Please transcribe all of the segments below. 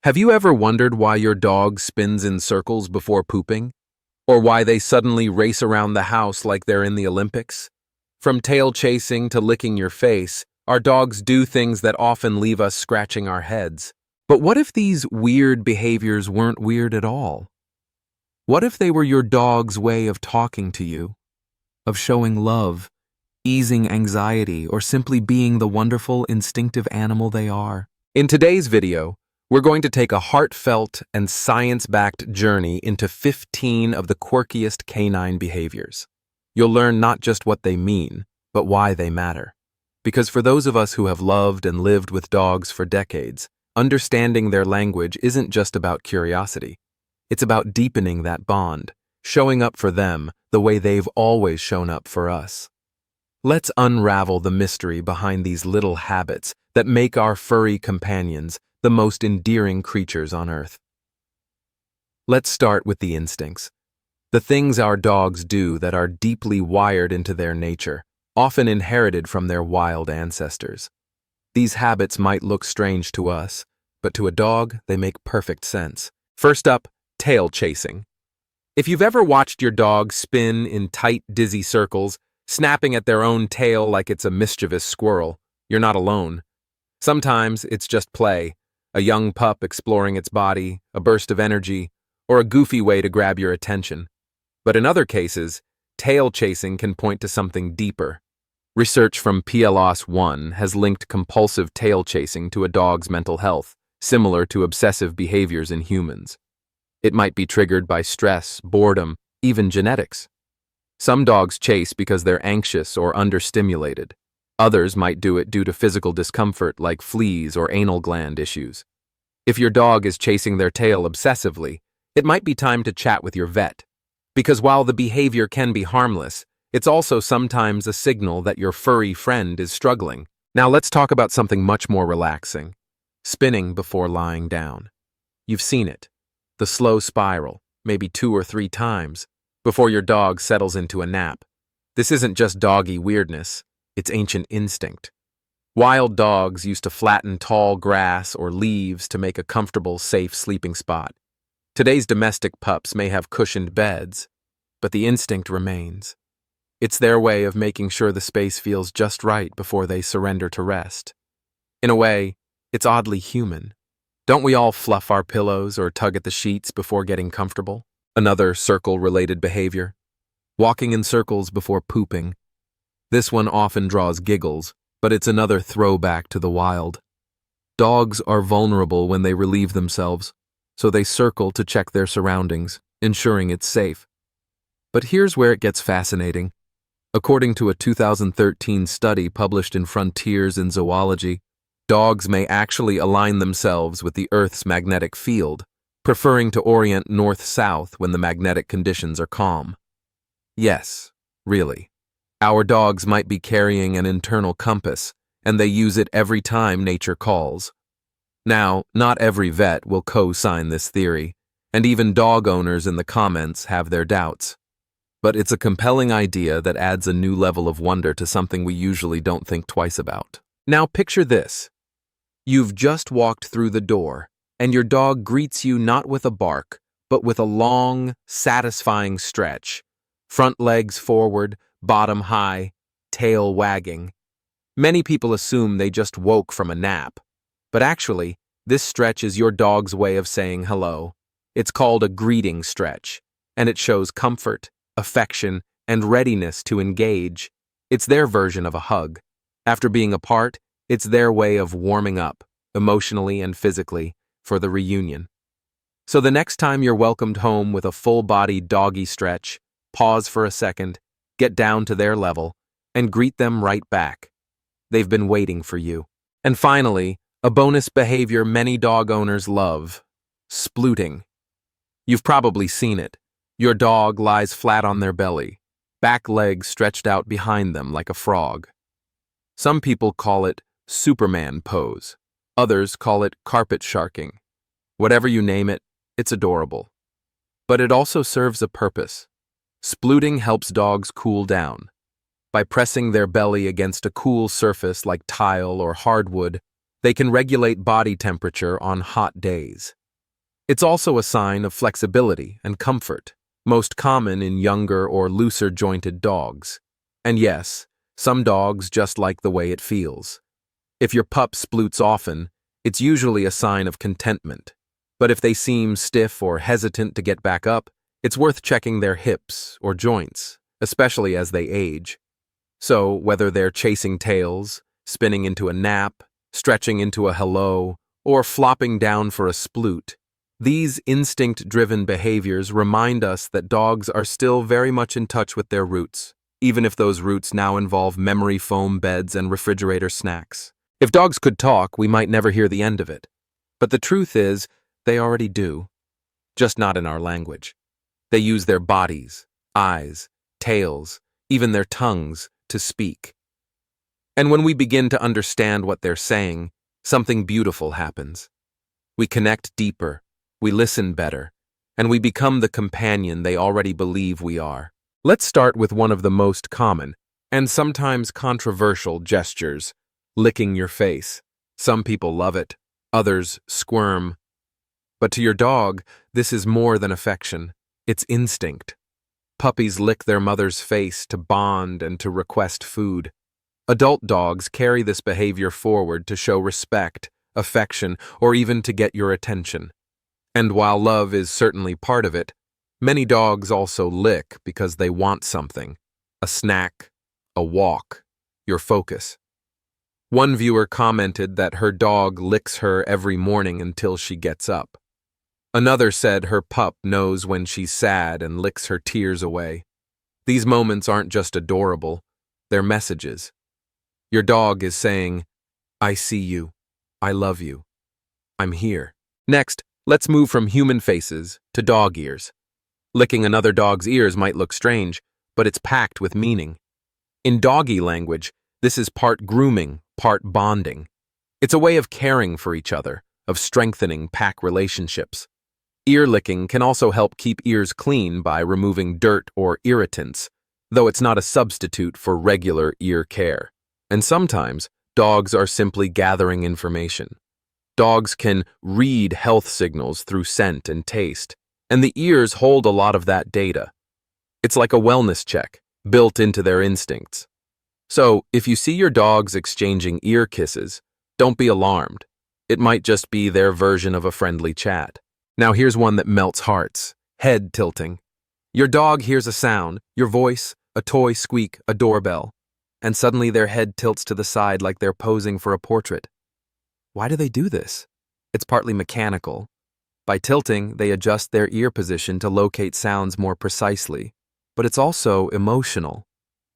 Have you ever wondered why your dog spins in circles before pooping? Or why they suddenly race around the house like they're in the Olympics? From tail chasing to licking your face, our dogs do things that often leave us scratching our heads. But what if these weird behaviors weren't weird at all? What if they were your dog's way of talking to you, of showing love, easing anxiety, or simply being the wonderful, instinctive animal they are? In today's video, we're going to take a heartfelt and science-backed journey into 15 of the quirkiest canine behaviors. You'll learn not just what they mean, but why they matter. Because for those of us who have loved and lived with dogs for decades, understanding their language isn't just about curiosity. It's about deepening that bond, showing up for them the way they've always shown up for us. Let's unravel the mystery behind these little habits that make our furry companions the most endearing creatures on Earth. Let's start with the instincts. The things our dogs do that are deeply wired into their nature, often inherited from their wild ancestors. These habits might look strange to us, but to a dog, they make perfect sense. First up, tail chasing. If you've ever watched your dog spin in tight, dizzy circles, snapping at their own tail like it's a mischievous squirrel, you're not alone. Sometimes it's just play. A young pup exploring its body, a burst of energy, or a goofy way to grab your attention. But in other cases, tail chasing can point to something deeper. Research from PLOS One has linked compulsive tail chasing to a dog's mental health, similar to obsessive behaviors in humans. It might be triggered by stress, boredom, even genetics. Some dogs chase because they're anxious or understimulated. Others might do it due to physical discomfort like fleas or anal gland issues. If your dog is chasing their tail obsessively, it might be time to chat with your vet. Because while the behavior can be harmless, it's also sometimes a signal that your furry friend is struggling. Now let's talk about something much more relaxing. Spinning before lying down. You've seen it. The slow spiral, maybe 2 or 3 times, before your dog settles into a nap. This isn't just doggy weirdness. It's ancient instinct. Wild dogs used to flatten tall grass or leaves to make a comfortable, safe sleeping spot. Today's domestic pups may have cushioned beds, but the instinct remains. It's their way of making sure the space feels just right before they surrender to rest. In a way, it's oddly human. Don't we all fluff our pillows or tug at the sheets before getting comfortable? Another circle-related behavior. Walking in circles before pooping. This one often draws giggles, but it's another throwback to the wild. Dogs are vulnerable when they relieve themselves, so they circle to check their surroundings, ensuring it's safe. But here's where it gets fascinating. According to a 2013 study published in Frontiers in Zoology, dogs may actually align themselves with the Earth's magnetic field, preferring to orient north-south when the magnetic conditions are calm. Yes, really. Our dogs might be carrying an internal compass, and they use it every time nature calls. Now, not every vet will co-sign this theory, and even dog owners in the comments have their doubts. But it's a compelling idea that adds a new level of wonder to something we usually don't think twice about. Now picture this. You've just walked through the door, and your dog greets you not with a bark, but with a long, satisfying stretch. Front legs forward, bottom high, tail wagging. Many people assume they just woke from a nap. But actually, this stretch is your dog's way of saying hello. It's called a greeting stretch, and it shows comfort, affection, and readiness to engage. It's their version of a hug. After being apart, it's their way of warming up, emotionally and physically, for the reunion. So the next time you're welcomed home with a full-body doggy stretch, pause for a second, get down to their level, and greet them right back. They've been waiting for you. And finally, a bonus behavior many dog owners love: splooting. You've probably seen it. Your dog lies flat on their belly, back legs stretched out behind them like a frog. Some people call it Superman pose. Others call it carpet sharking. Whatever you name it, it's adorable. But it also serves a purpose. Splooting helps dogs cool down. By pressing their belly against a cool surface like tile or hardwood, They can regulate body temperature on hot days. It's also a sign of flexibility and comfort, most common in younger or looser-jointed dogs. And yes, some dogs just like the way it feels. If your pup sploots often, it's usually a sign of contentment. But if they seem stiff or hesitant to get back up, it's worth checking their hips or joints, especially as they age. So, whether they're chasing tails, spinning into a nap, stretching into a hello, or flopping down for a sploot, these instinct-driven behaviors remind us that dogs are still very much in touch with their roots, even if those roots now involve memory foam beds and refrigerator snacks. If dogs could talk, we might never hear the end of it. But the truth is, they already do, just not in our language. They use their bodies, eyes, tails, even their tongues to speak. And when we begin to understand what they're saying, something beautiful happens. We connect deeper, we listen better, and we become the companion they already believe we are. Let's start with one of the most common, and sometimes controversial gestures, licking your face. Some people love it, others squirm. But to your dog, this is more than affection. It's instinct. Puppies lick their mother's face to bond and to request food. Adult dogs carry this behavior forward to show respect, affection, or even to get your attention. And while love is certainly part of it, many dogs also lick because they want something. A snack, a walk, your focus. One viewer commented that her dog licks her every morning until she gets up. Another said her pup knows when she's sad and licks her tears away. These moments aren't just adorable, they're messages. Your dog is saying, I see you, I love you, I'm here. Next, let's move from human faces to dog ears. Licking another dog's ears might look strange, but it's packed with meaning. In doggy language, this is part grooming, part bonding. It's a way of caring for each other, of strengthening pack relationships. Ear licking can also help keep ears clean by removing dirt or irritants, though it's not a substitute for regular ear care. And sometimes, dogs are simply gathering information. Dogs can read health signals through scent and taste, and the ears hold a lot of that data. It's like a wellness check, built into their instincts. So, if you see your dogs exchanging ear kisses, don't be alarmed. It might just be their version of a friendly chat. Now here's one that melts hearts. Head tilting. Your dog hears a sound, your voice, a toy squeak, a doorbell, and suddenly their head tilts to the side like they're posing for a portrait. Why do they do this? It's partly mechanical. By tilting, they adjust their ear position to locate sounds more precisely. But it's also emotional.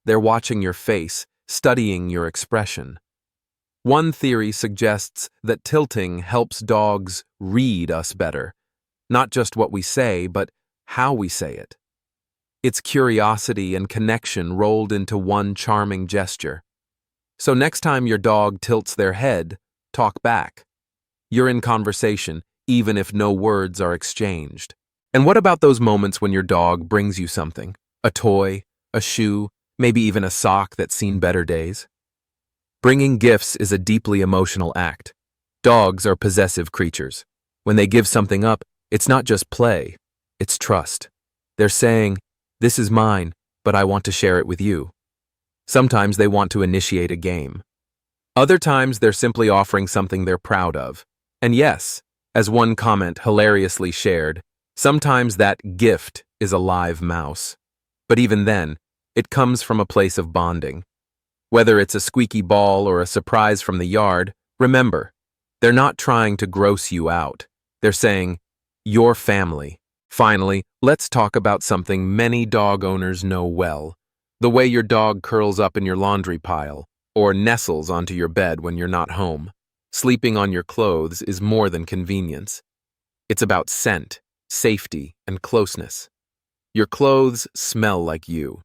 They're watching your face, studying your expression. One theory suggests that tilting helps dogs read us better. Not just what we say, but how we say it. It's curiosity and connection rolled into one charming gesture. So next time your dog tilts their head, talk back. You're in conversation, even if no words are exchanged. And what about those moments when your dog brings you something? A toy, a shoe, maybe even a sock that's seen better days? Bringing gifts is a deeply emotional act. Dogs are possessive creatures. When they give something up, it's not just play, it's trust. They're saying, this is mine, but I want to share it with you. Sometimes they want to initiate a game. Other times they're simply offering something they're proud of. And yes, as one comment hilariously shared, sometimes that gift is a live mouse. But even then, it comes from a place of bonding. Whether it's a squeaky ball or a surprise from the yard, remember, they're not trying to gross you out. They're saying, your family. Finally, let's talk about something many dog owners know well. The way your dog curls up in your laundry pile, or nestles onto your bed when you're not home. Sleeping on your clothes is more than convenience. It's about scent, safety, and closeness. Your clothes smell like you.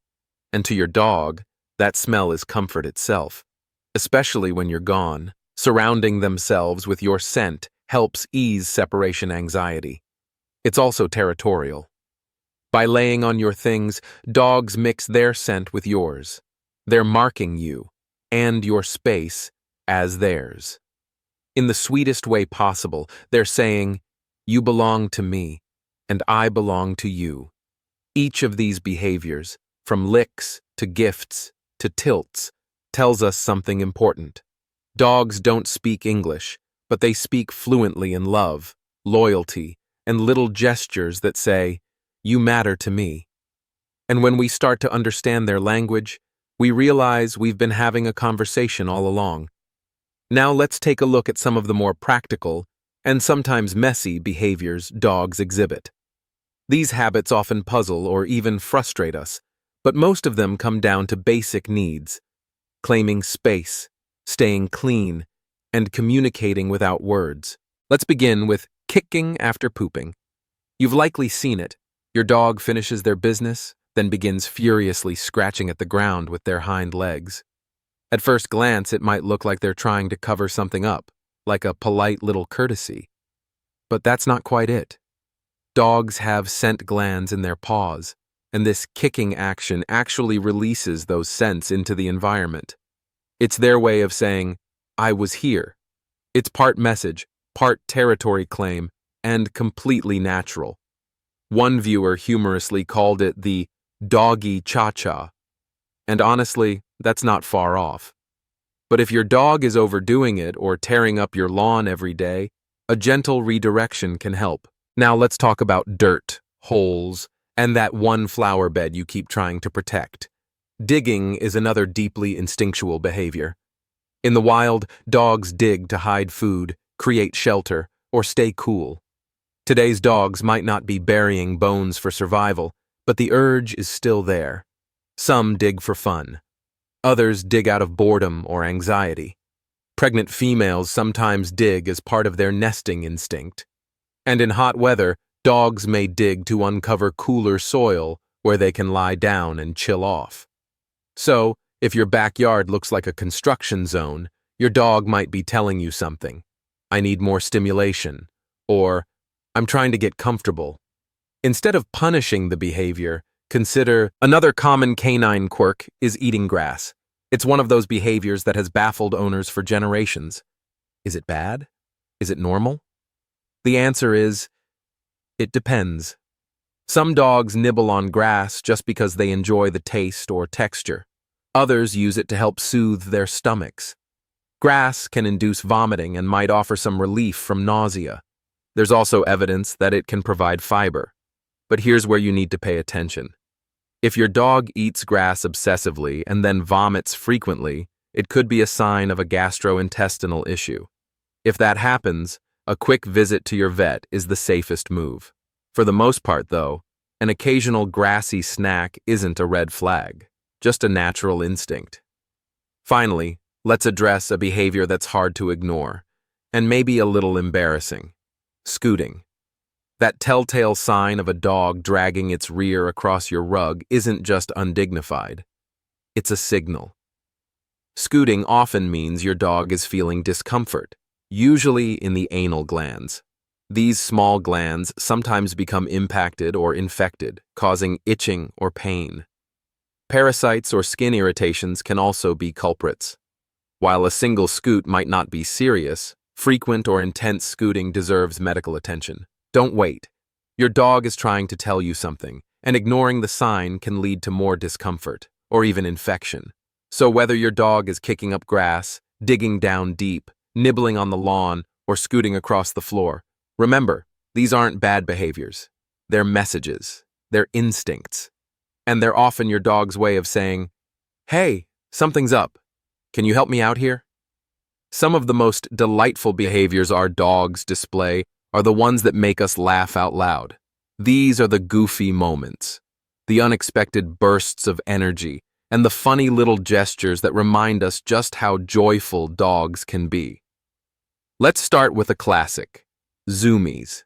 And to your dog, that smell is comfort itself. Especially when you're gone, surrounding themselves with your scent helps ease separation anxiety. It's also territorial. By laying on your things, dogs mix their scent with yours. They're marking you and your space as theirs. In the sweetest way possible, they're saying, "You belong to me, and I belong to you." Each of these behaviors, from licks to gifts to tilts, tells us something important. Dogs don't speak English, but they speak fluently in love, loyalty, and little gestures that say, "You matter to me." And when we start to understand their language, we realize we've been having a conversation all along. Now let's take a look at some of the more practical and sometimes messy behaviors dogs exhibit. These habits often puzzle or even frustrate us, but most of them come down to basic needs: claiming space, staying clean, and communicating without words. Let's begin with kicking after pooping. You've likely seen it. Your dog finishes their business, then begins furiously scratching at the ground with their hind legs. At first glance, it might look like they're trying to cover something up, like a polite little courtesy. But that's not quite it. Dogs have scent glands in their paws, and this kicking action actually releases those scents into the environment. It's their way of saying, "I was here." It's part message, part territory claim, and completely natural. One viewer humorously called it the doggy cha-cha, and honestly, that's not far off. But if your dog is overdoing it or tearing up your lawn every day, a gentle redirection can help. Now let's talk about dirt, holes, and that one flower bed you keep trying to protect. Digging is another deeply instinctual behavior. In the wild, dogs dig to hide food, create shelter, or stay cool. Today's dogs might not be burying bones for survival, but the urge is still there. Some dig for fun. Others dig out of boredom or anxiety. Pregnant females sometimes dig as part of their nesting instinct. And in hot weather, dogs may dig to uncover cooler soil where they can lie down and chill off. So, if your backyard looks like a construction zone, your dog might be telling you something. "I need more stimulation," or "I'm trying to get comfortable." Instead of punishing the behavior, consider another common canine quirk is eating grass. It's one of those behaviors that has baffled owners for generations. Is it bad? Is it normal? The answer is, it depends. Some dogs nibble on grass just because they enjoy the taste or texture. Others use it to help soothe their stomachs. Grass can induce vomiting and might offer some relief from nausea. There's also evidence that it can provide fiber. But here's where you need to pay attention. If your dog eats grass obsessively and then vomits frequently, it could be a sign of a gastrointestinal issue. If that happens, a quick visit to your vet is the safest move. For the most part, though, an occasional grassy snack isn't a red flag, just a natural instinct. Finally, let's address a behavior that's hard to ignore, and maybe a little embarrassing: scooting. That telltale sign of a dog dragging its rear across your rug isn't just undignified. It's a signal. Scooting often means your dog is feeling discomfort, usually in the anal glands. These small glands sometimes become impacted or infected, causing itching or pain. Parasites or skin irritations can also be culprits. While a single scoot might not be serious, frequent or intense scooting deserves medical attention. Don't wait. Your dog is trying to tell you something, and ignoring the sign can lead to more discomfort, or even infection. So whether your dog is kicking up grass, digging down deep, nibbling on the lawn, or scooting across the floor, remember, these aren't bad behaviors. They're messages. They're instincts. And they're often your dog's way of saying, "Hey, something's up. Can you help me out here?" Some of the most delightful behaviors our dogs display are the ones that make us laugh out loud. These are the goofy moments, the unexpected bursts of energy, and the funny little gestures that remind us just how joyful dogs can be. Let's start with a classic: zoomies.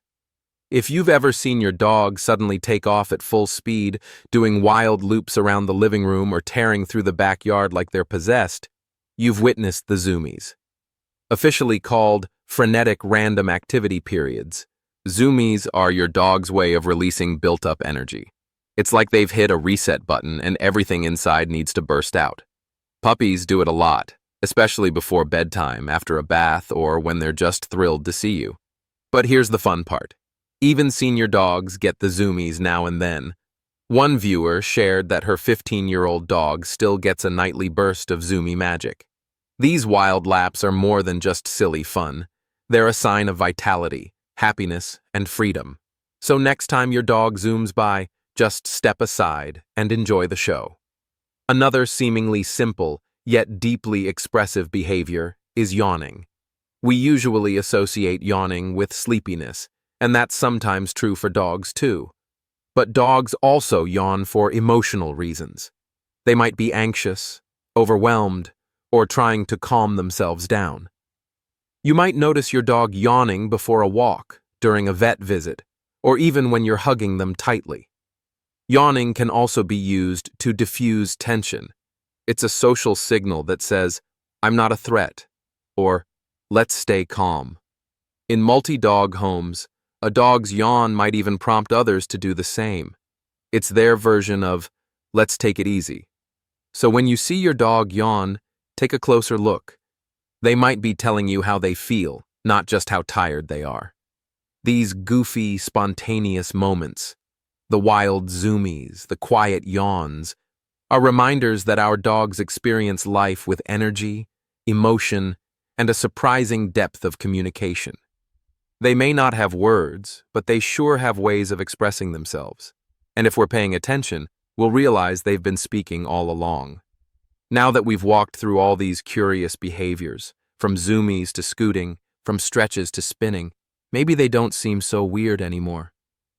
If you've ever seen your dog suddenly take off at full speed, doing wild loops around the living room or tearing through the backyard like they're possessed, you've witnessed the zoomies. Officially called frenetic random activity periods, zoomies are your dog's way of releasing built-up energy. It's like they've hit a reset button and everything inside needs to burst out. Puppies do it a lot, especially before bedtime, after a bath, or when they're just thrilled to see you. But here's the fun part. Even senior dogs get the zoomies now and then. One viewer shared that her 15-year-old dog still gets a nightly burst of zoomie magic. These wild laps are more than just silly fun. They're a sign of vitality, happiness, and freedom. So next time your dog zooms by, just step aside and enjoy the show. Another seemingly simple, yet deeply expressive behavior is yawning. We usually associate yawning with sleepiness, and that's sometimes true for dogs too. But dogs also yawn for emotional reasons. They might be anxious, overwhelmed, or trying to calm themselves down. You might notice your dog yawning before a walk, during a vet visit, or even when you're hugging them tightly. Yawning can also be used to diffuse tension. It's a social signal that says, "I'm not a threat," or "let's stay calm." In multi-dog homes, a dog's yawn might even prompt others to do the same. It's their version of, "let's take it easy." So when you see your dog yawn, take a closer look. They might be telling you how they feel, not just how tired they are. These goofy, spontaneous moments, the wild zoomies, the quiet yawns, are reminders that our dogs experience life with energy, emotion, and a surprising depth of communication. They may not have words, but they sure have ways of expressing themselves. And if we're paying attention, we'll realize they've been speaking all along. Now that we've walked through all these curious behaviors, from zoomies to scooting, from stretches to spinning, maybe they don't seem so weird anymore.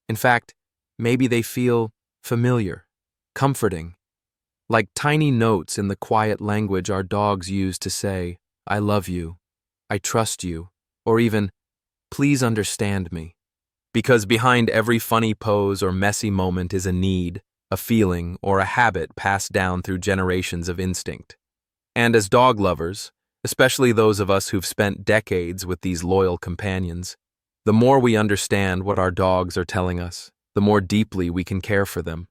In fact, maybe they feel familiar, comforting, like tiny notes in the quiet language our dogs use to say, "I love you," "I trust you," or even, "Please understand me." Because behind every funny pose or messy moment is a need, a feeling, or a habit passed down through generations of instinct. And as dog lovers, especially those of us who've spent decades with these loyal companions, the more we understand what our dogs are telling us, the more deeply we can care for them.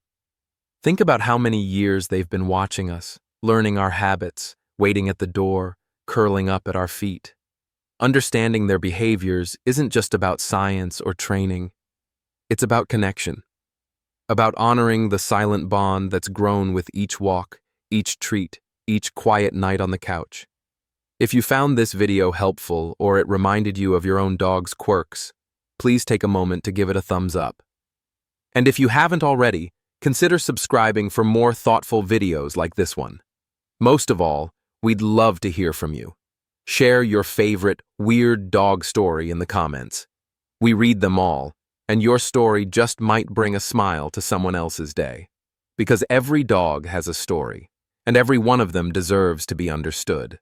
Think about how many years they've been watching us, learning our habits, waiting at the door, curling up at our feet. Understanding their behaviors isn't just about science or training. It's about connection, about honoring the silent bond that's grown with each walk, each treat, each quiet night on the couch. If you found this video helpful or it reminded you of your own dog's quirks, please take a moment to give it a thumbs up. And if you haven't already, consider subscribing for more thoughtful videos like this one. Most of all, we'd love to hear from you. Share your favorite weird dog story in the comments. We read them all, and your story just might bring a smile to someone else's day. Because every dog has a story, and every one of them deserves to be understood.